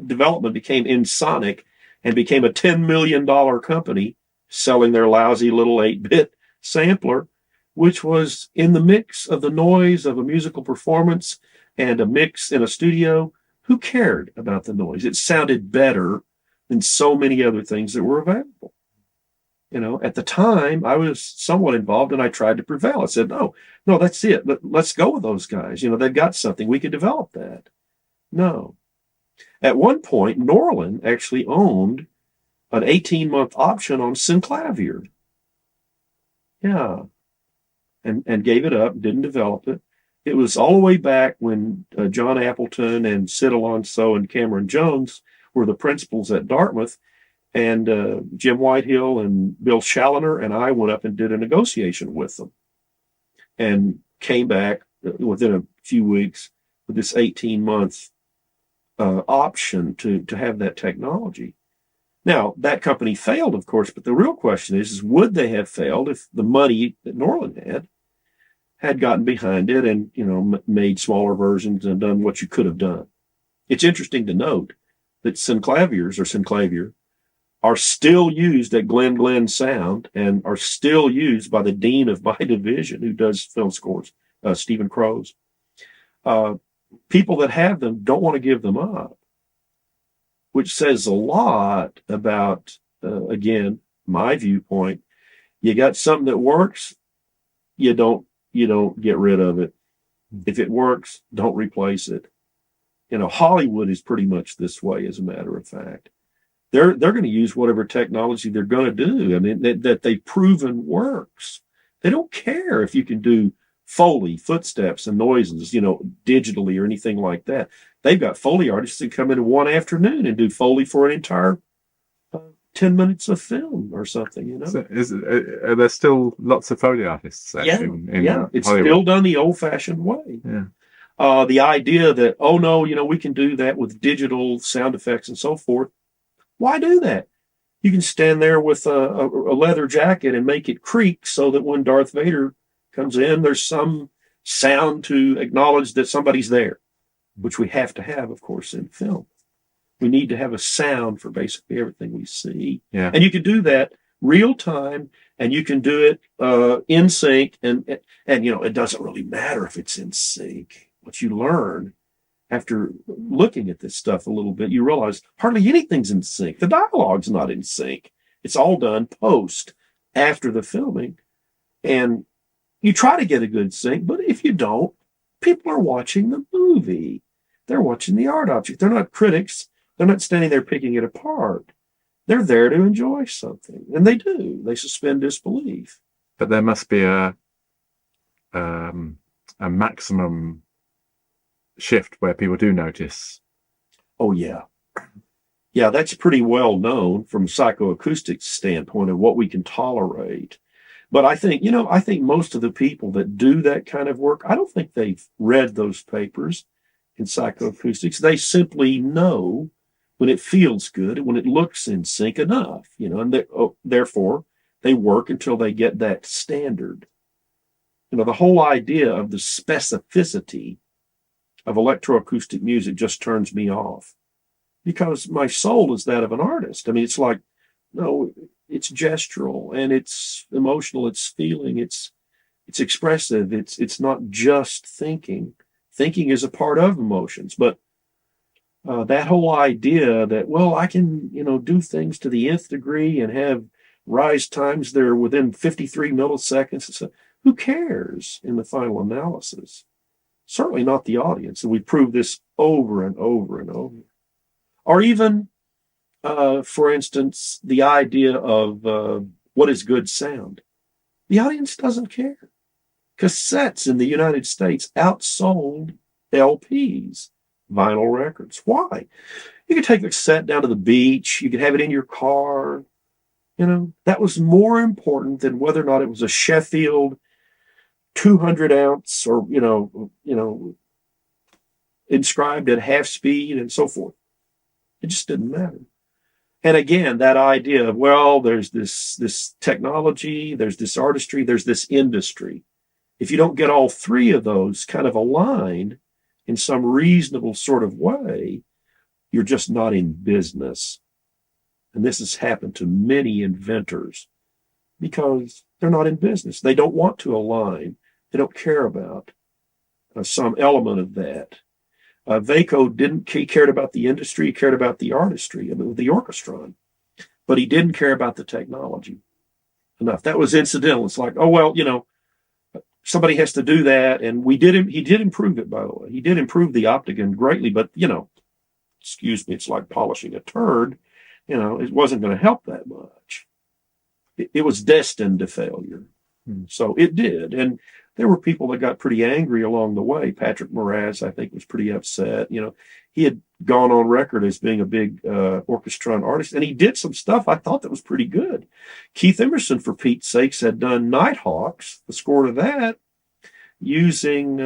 development became Ensoniq and became a $10 million company selling their lousy little 8-bit sampler, which was in the mix of the noise of a musical performance and a mix in a studio, who cared about the noise? It sounded better than so many other things that were available. At the time, I was somewhat involved, and I tried to prevail. I said, no, that's it. Let's go with those guys. They've got something. We can develop that. No. At one point, Norlin actually owned an 18-month option on Synclavier. Yeah. And gave it up, didn't develop it. It was all the way back when John Appleton and Sid Alonso and Cameron Jones were the principals at Dartmouth. And Jim Whitehill and Bill Challoner and I went up and did a negotiation with them and came back within a few weeks with this 18-month option to have that technology. Now, that company failed, of course, but the real question is would they have failed if the money that Norlin had gotten behind it and, made smaller versions and done what you could have done? It's interesting to note that Synclavier are still used at Glen Sound and are still used by the dean of my division who does film scores, Stephen Crows. People that have them don't want to give them up, which says a lot about, again, my viewpoint. You got something that works, you don't get rid of it. If it works, don't replace it. Hollywood is pretty much this way, as a matter of fact. They're going to use whatever technology they're going to do. I mean, that they've proven works. They don't care if you can do Foley, footsteps, and noises, digitally or anything like that. They've got Foley artists that come in one afternoon and do Foley for an entire 10 minutes of film or something,
So are there still lots of Foley artists in
it's
Hollywood?
Still done the old-fashioned way.
Yeah.
The idea that, oh, no, we can do that with digital sound effects and so forth. Why do that? You can stand there with a leather jacket and make it creak so that when Darth Vader comes in, there's some sound to acknowledge that somebody's there, which we have to have, of course, in film. We need to have a sound for basically everything we see.
Yeah.
And you can do that real time, and you can do it in sync. And it doesn't really matter if it's in sync. What you learn after looking at this stuff a little bit, you realize hardly anything's in sync. The dialogue's not in sync. It's all done post, after the filming. And you try to get a good sync, but if you don't, people are watching the movie. They're watching the art object. They're not critics. They're not standing there picking it apart. They're there to enjoy something. And they do. They suspend disbelief.
But there must be a maximum shift where people do notice.
Oh, yeah. Yeah, that's pretty well known from a psychoacoustic standpoint of what we can tolerate. But I think most of the people that do that kind of work, I don't think they've read those papers in psychoacoustics. They simply know when it feels good, when it looks in sync enough, and therefore they work until they get that standard. The whole idea of the specificity of electroacoustic music just turns me off because my soul is that of an artist. I mean, it's like, no, it's gestural and it's emotional, it's feeling, it's expressive. It's not just thinking. Thinking is a part of emotions, but that whole idea that, well, I can, do things to the nth degree and have rise times that are within 53 milliseconds. So who cares in the final analysis? Certainly not the audience. And we prove this over and over and over. Or even, for instance, the idea of what is good sound. The audience doesn't care. Cassettes in the United States outsold LPs, vinyl records. Why? You could take a cassette down to the beach. You could have it in your car. That was more important than whether or not it was a Sheffield 200 ounce or, inscribed at half speed and so forth. It just didn't matter. And again, that idea of, well, there's this technology, there's this artistry, there's this industry. If you don't get all three of those kind of aligned in some reasonable sort of way, you're just not in business. And this has happened to many inventors because they're not in business. They don't want to align. They don't care about some element of that. Vaco he cared about the industry, he cared about the artistry of the orchestron, but he didn't care about the technology enough. That was incidental. It's like, oh, well, somebody has to do that. And he did improve it, by the way. He did improve the Optigan greatly, but, excuse me, it's like polishing a turd. It wasn't going to help that much. It was destined to failure. So it did. And there were people that got pretty angry along the way. Patrick Moraz, I think, was pretty upset. He had gone on record as being a big orchestron artist, and he did some stuff I thought that was pretty good. Keith Emerson, for Pete's sakes, had done Nighthawks, the score to that, using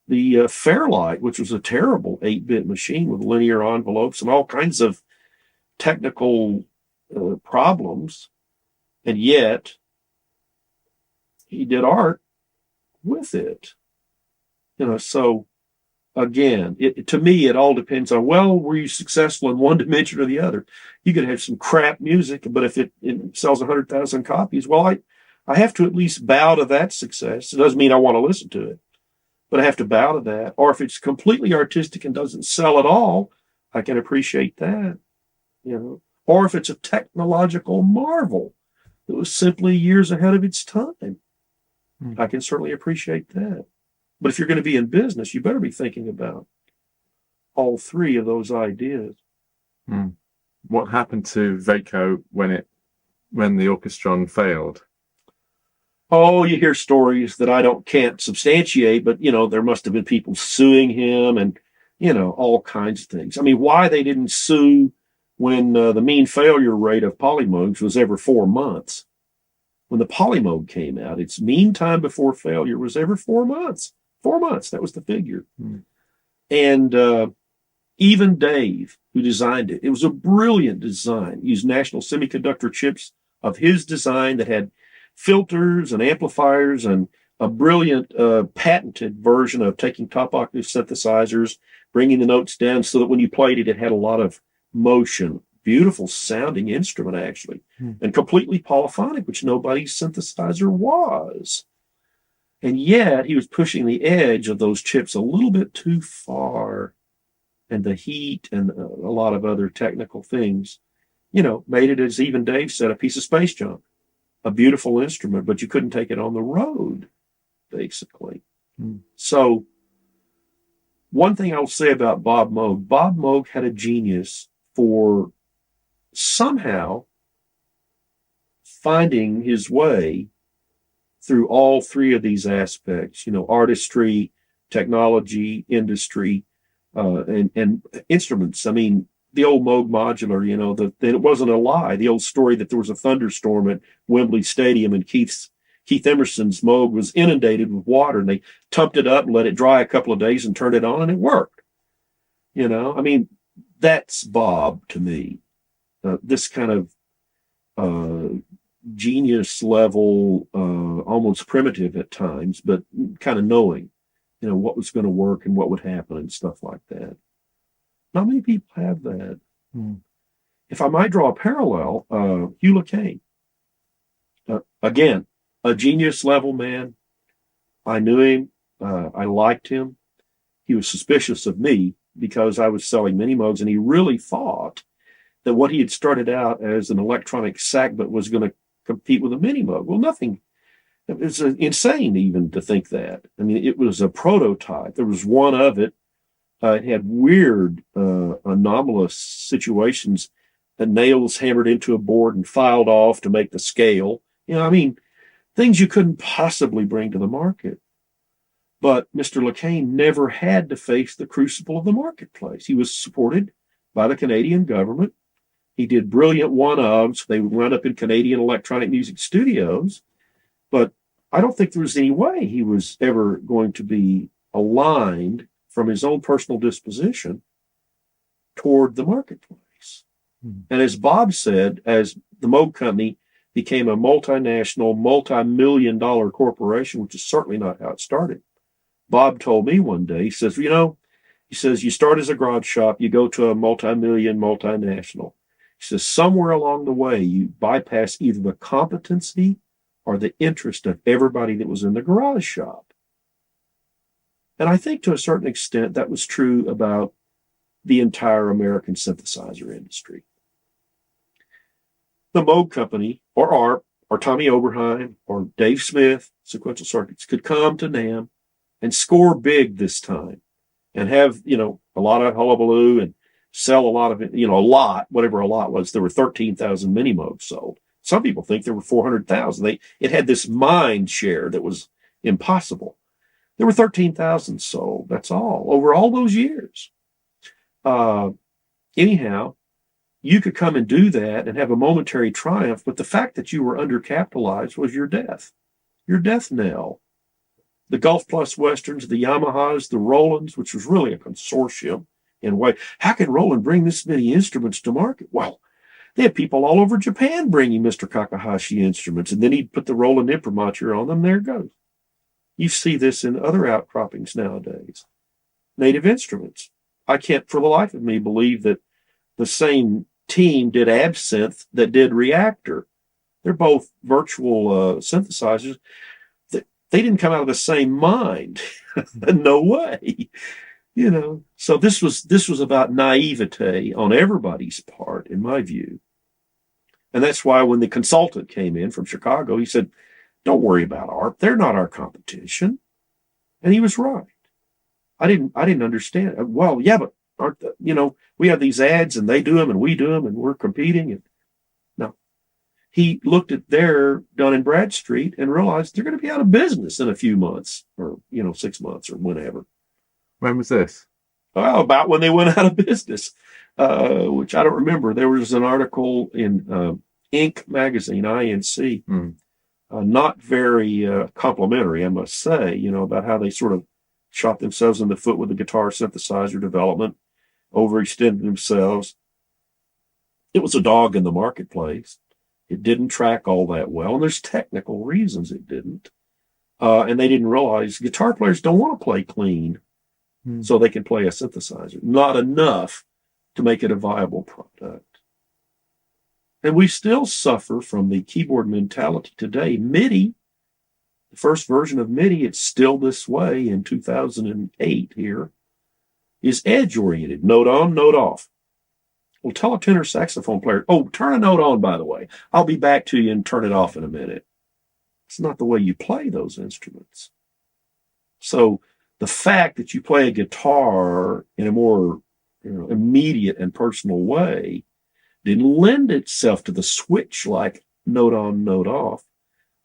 the Fairlight, which was a terrible 8-bit machine with linear envelopes and all kinds of technical problems. And yet, he did art with it. So again, to me, it all depends on, well, were you successful in one dimension or the other? You could have some crap music, but if it sells 100,000 copies, well, I have to at least bow to that success. It doesn't mean I want to listen to it, but I have to bow to that. Or if it's completely artistic and doesn't sell at all, I can appreciate that, Or if it's a technological marvel that was simply years ahead of its time, I can certainly appreciate that. But if you're going to be in business, you better be thinking about all three of those ideas.
What happened to Vaco when the orchestron failed?
Oh, you hear stories that can't substantiate, but there must have been people suing him and all kinds of things. I mean, why they didn't sue when the mean failure rate of polymodes was every 4 months? When the polymode came out, its mean time before failure was every 4 months. 4 months, that was the figure. And even Dave, who designed it was a brilliant design. He used National Semiconductor chips of his design that had filters and amplifiers and a brilliant patented version of taking top octave synthesizers, bringing the notes down so that when you played it, it had a lot of motion. Beautiful sounding instrument, actually, and completely polyphonic, which nobody's synthesizer was. And yet he was pushing the edge of those chips a little bit too far. And the heat and a lot of other technical things, made it, as even Dave said, a piece of space junk. A beautiful instrument, but you couldn't take it on the road, basically. So one thing I'll say about Bob Moog had a genius for somehow finding his way through all three of these aspects, artistry, technology, industry, and instruments. I mean, the old Moog modular, it wasn't a lie. The old story that there was a thunderstorm at Wembley Stadium and Keith Emerson's Moog was inundated with water, and they tumped it up and let it dry a couple of days and turned it on, and it worked. I mean, that's Bob to me. This kind of genius level, almost primitive at times, but kind of knowing, what was going to work and what would happen and stuff like that. Not many people have that. If I might draw a parallel, Hugh LeCain, again, a genius level man. I knew him. I liked him. He was suspicious of me because I was selling mini Moogs, and he really thought that what he had started out as an electronic sackbut was going to compete with a mini Moog. Well, nothing. It was insane even to think that. I mean, it was a prototype. There was one of it. It had weird, anomalous situations, the nails hammered into a board and filed off to make the scale. I mean, things you couldn't possibly bring to the market. But Mr. LeCain never had to face the crucible of the marketplace. He was supported by the Canadian government. He did brilliant one-ofs. They wound up in Canadian electronic music studios. But I don't think there was any way he was ever going to be aligned from his own personal disposition toward the marketplace. And as Bob said, as the Moog Company became a multinational, multi-million-dollar corporation, which is certainly not how it started. Bob told me one day, he says, you start as a garage shop, you go to a multi-million, multinational. He says, somewhere along the way, you bypass either the competency or the interest of everybody that was in the garage shop. And I think to a certain extent that was true about the entire American synthesizer industry. The Moog Company, or ARP, or Tommy Oberheim, or Dave Smith, Sequential Circuits, could come to NAMM and score big this time and have, a lot of hullabaloo and sell a lot of it, a lot, whatever a lot was. There were 13,000 mini Moogs sold. Some people think there were 400,000. It had this mind share that was impossible. There were 13,000 sold. That's all over all those years. Anyhow, you could come and do that and have a momentary triumph, but the fact that you were undercapitalized was your death knell. The Gulf Plus Westerns, the Yamahas, the Rolands, which was really a consortium in a way. How can Roland bring this many instruments to market? Well, they had people all over Japan bringing Mr. Kakahashi instruments, and then he'd put the Roland imprimatur on them. There it goes. You see this in other outcroppings nowadays. Native instruments. I can't for the life of me believe that the same team did Absinthe that did Reactor. They're both virtual synthesizers. They didn't come out of the same mind. No way. So this was about naivete on everybody's part, in my view. And that's why when the consultant came in from Chicago, he said, don't worry about ARP. They're not our competition. And he was right. I didn't understand. Well, yeah, but aren't we have these ads and they do them and we do them and we're competing. And no, he looked at their Dun and Bradstreet and realized they're going to be out of business in a few months or, 6 months or whenever.
When was this?
Well, about when they went out of business, which I don't remember. There was an article in Inc. magazine, INC, not very complimentary, I must say, about how they sort of shot themselves in the foot with the guitar synthesizer development, overextended themselves. It was a dog in the marketplace. It didn't track all that well, and there's technical reasons it didn't. And they didn't realize guitar players don't want to play clean so they can play a synthesizer. Not enough to make it a viable product. And we still suffer from the keyboard mentality today. MIDI, the first version of MIDI, it's still this way in 2008 here, is edge-oriented. Note on, note off. Well, tell a tenor saxophone player, turn a note on, by the way. I'll be back to you and turn it off in a minute. It's not the way you play those instruments. So the fact that you play a guitar in a more immediate and personal way didn't lend itself to the switch-like note on, note off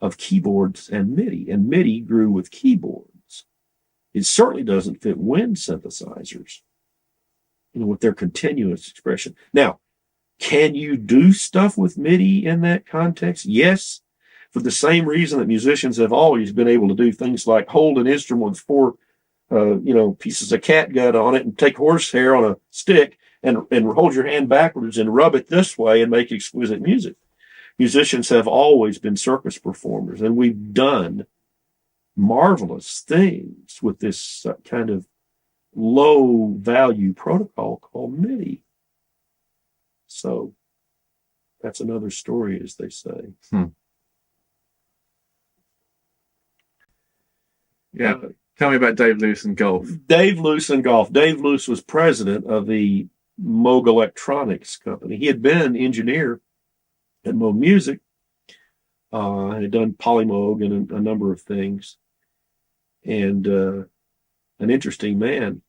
of keyboards and MIDI grew with keyboards. It certainly doesn't fit wind synthesizers, with their continuous expression. Now, can you do stuff with MIDI in that context? Yes, for the same reason that musicians have always been able to do things like hold an instrument with four, pieces of catgut on it and take horsehair on a stick and hold your hand backwards and rub it this way and make exquisite music. Musicians have always been circus performers, and we've done marvelous things with this kind of low value protocol called MIDI. So that's another story, as they say.
Yeah. Tell me about Dave Luce and golf.
Dave Luce and golf. Dave Luce was president of the Moog Electronics Company. He had been engineer at Moog Music, had done Polymoog and a number of things, and an interesting man.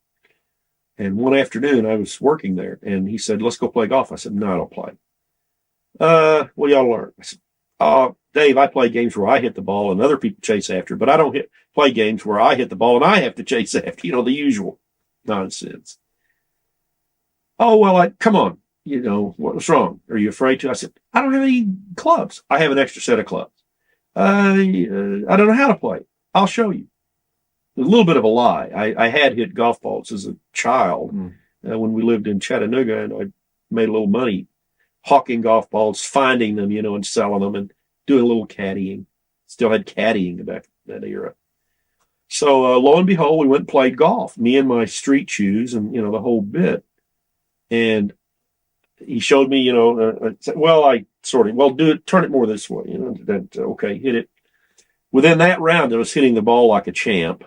And one afternoon I was working there, and he said, "Let's go play golf." I said, "No, I don't play." Well, y'all learn. I said, Dave, I play games where I hit the ball and other people chase after, but I don't play games where I hit the ball and I have to chase after, the usual nonsense. Oh, well, come on. What's wrong? Are you afraid to? I said, I don't have any clubs. I have an extra set of clubs. I don't know how to play. I'll show you. A little bit of a lie. I had hit golf balls as a child when we lived in Chattanooga, and I made a little money hawking golf balls, finding them, and selling them and doing a little caddying. Still had caddying back in that era. So lo and behold, we went and played golf, me and my street shoes and, the whole bit. And he showed me, said, do it, turn it more this way, okay, hit it. Within that round, I was hitting the ball like a champ.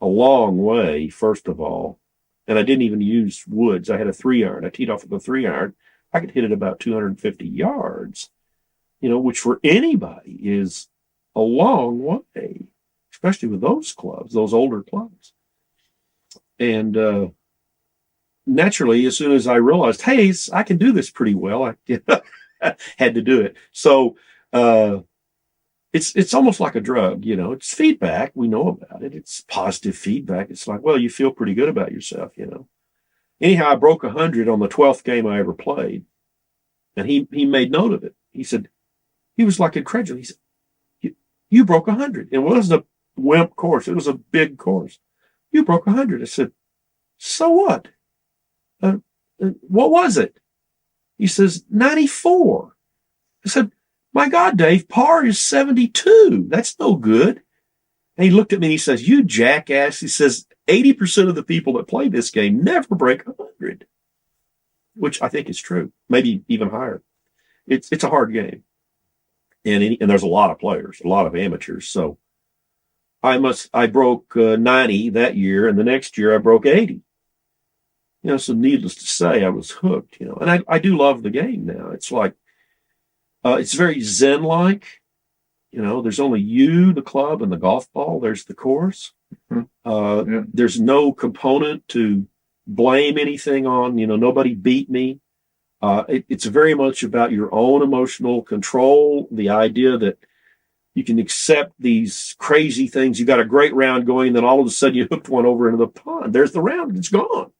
a long way, first of all. And I didn't even use woods. I had a 3-iron. I teed off with a 3-iron. I could hit it about 250 yards, which for anybody is a long way, especially with those clubs, those older clubs. And naturally, as soon as I realized, hey, I can do this pretty well, I had to do it. So it's almost like a drug, It's feedback. We know about it. It's positive feedback. It's like, well, you feel pretty good about yourself, Anyhow, I broke 100 on the 12th game I ever played, and he made note of it. He said, he was like incredulous. He said, you broke 100. It wasn't a wimp course. It was a big course. You broke 100. I said, so what? What was it? He says, 94. I said, my God, Dave, par is 72. That's no good. And he looked at me and he says, you jackass. He says, 80% of the people that play this game never break 100, which I think is true. Maybe even higher. It's a hard game. And there's a lot of players, a lot of amateurs. So I broke 90 that year, and the next year I broke 80. So needless to say, I was hooked, and I do love the game now. It's like, it's very Zen-like. There's only you, the club, and the golf ball. There's the course.
Yeah.
There's no component to blame anything on. Nobody beat me. It's very much about your own emotional control, the idea that you can accept these crazy things. You got a great round going, then all of a sudden you hooked one over into the pond. There's the round. It's gone.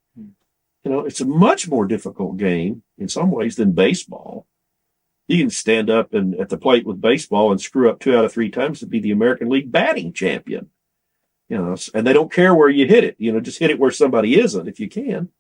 It's a much more difficult game in some ways than baseball. You can stand up and at the plate with baseball and screw up 2 out of 3 times to be the American League batting champion. And they don't care where you hit it. Just hit it where somebody isn't if you can.